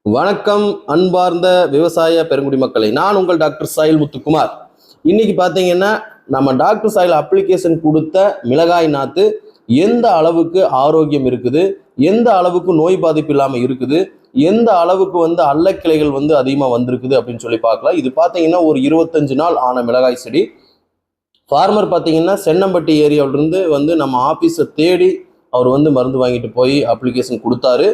வணக்கம் அன்பார்ந்த விவசாய பெருங்குடி மக்களை, நான் உங்கள் டாக்டர் சாயில் முத்துக்குமார். இன்னைக்கு பார்த்தீங்கன்னா நம்ம டாக்டர் சாயில் அப்ளிகேஷன் கொடுத்த மிளகாய் நாற்று எந்த அளவுக்கு ஆரோக்கியம் இருக்குது, எந்த அளவுக்கு நோய் பாதிப்பு இல்லாமல் இருக்குது, எந்த அளவுக்கு அல்லக்கிளைகள் அதிகமாக வந்திருக்குது அப்படின்னு சொல்லி பார்க்கலாம். இது பார்த்தீங்கன்னா ஒரு 25 நாள் ஆன மிளகாய் செடி. ஃபார்மர் பார்த்தீங்கன்னா சென்னம்பட்டி ஏரியாவிலிருந்து நம்ம ஆஃபீஸை தேடி அவர் மருந்து வாங்கிட்டு போய் அப்ளிகேஷன் கொடுத்தாரு.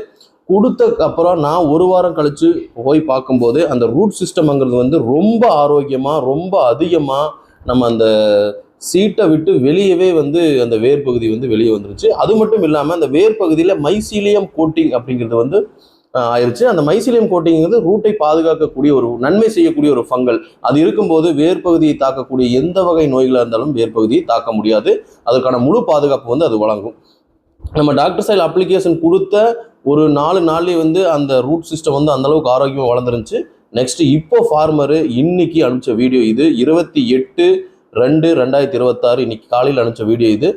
கொடுத்ததுக்கு அப்புறம் நான் ஒரு வாரம் கழிச்சு போய் பார்க்கும்போது அந்த ரூட் சிஸ்டம்ங்கிறது ரொம்ப ஆரோக்கியமாக, ரொம்ப அதிகமாக நம்ம அந்த சீட்டை விட்டு வெளியவே அந்த வேர் பகுதி வெளியே வந்துருச்சு. அது மட்டும் இல்லாமல் அந்த வேர் பகுதியில் மைசீலியம் கோட்டிங் அப்படிங்கிறது ஆயிடுச்சு. அந்த மைசீலியம் கோட்டிங்கிறது ரூட்டை பாதுகாக்கக்கூடிய ஒரு நன்மை செய்யக்கூடிய ஒரு ஃபங்கல். அது இருக்கும்போது வேர் பகுதியை தாக்கக்கூடிய எந்த வகை நோய்களாக இருந்தாலும் வேர் பகுதியை தாக்க முடியாது. அதற்கான முழு பாதுகாப்பு அது வழங்கும். நம்ம டாக்டர் சாயில் அப்ளிகேஷன் கொடுத்த ஒரு 4 நாள்லேயே அந்த ரூட் சிஸ்டம் அந்த அளவுக்கு ஆரோக்கியமாக வளர்ந்துருந்துச்சு. நெக்ஸ்ட் இப்போ ஃபார்மரு இன்னைக்கு அனுப்பிச்ச வீடியோ இது 28/2/2026 இன்னைக்கு காலையில் அனுப்பிச்ச வீடியோ இது.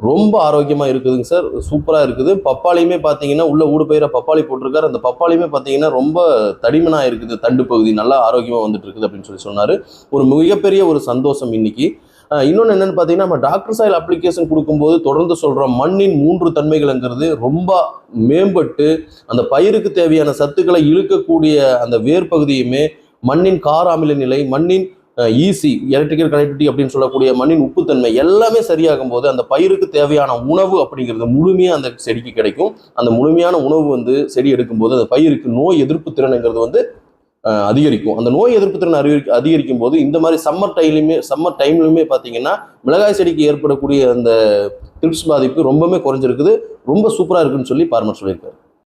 ரொம்ப ஆரோக்கியமாக இருக்குதுங்க சார், சூப்பராக இருக்குது. பப்பாளியுமே பார்த்தீங்கன்னா உள்ள ஊடு பயிர பப்பாளி போட்டிருக்காரு. அந்த பப்பாளியுமே பார்த்தீங்கன்னா ரொம்ப தடிமனாக இருக்குது, தண்டு பகுதி நல்லா ஆரோக்கியமாக வந்துட்டு இருக்குது அப்படின்னு சொல்லி சொன்னார். ஒரு மிகப்பெரிய ஒரு சந்தோஷம் இன்னைக்கு. இன்னொன்று என்னென்னு பார்த்தீங்கன்னா, நம்ம டாக்டர் சாயில் அப்ளிகேஷன் கொடுக்கும்போது தொடர்ந்து சொல்கிறோம், மண்ணின் 3 தன்மைகள்ங்கிறது ரொம்ப மேம்பட்டு அந்த பயிருக்கு தேவையான சத்துக்களை இழுக்கக்கூடிய அந்த வேர் பகுதியுமே, மண்ணின் கார அமில நிலை, மண்ணின் ஈசி எலக்ட்ரிக்கல் கனெக்டிவிட்டி அப்படின்னு சொல்லக்கூடிய மண்ணின் உப்புத்தன்மை எல்லாமே சரியாகும் போது அந்த பயிருக்கு தேவையான உணவு அப்படிங்கிறது முழுமையாக அந்த செடிக்கு கிடைக்கும். அந்த முழுமையான உணவு செடி எடுக்கும்போது அந்த பயிருக்கு நோய் எதிர்ப்பு திறனுங்கிறது அதிகரிக்கும். அந்த நோய் எதிர்ப்பு திறன் அதிகரிக்கும் போது இந்த மாதிரி சம்மர் டைம்லையுமே பார்த்தீங்கன்னா மிளகாய் செடிக்கு ஏற்படக்கூடிய அந்த த்ரிப்ஸ் பாதிப்பு ரொம்பவே குறைஞ்சிருக்குது. ரொம்ப சூப்பராக இருக்குன்னு சொல்லி ஃபார்மர் சொல்லியிருக்காரு.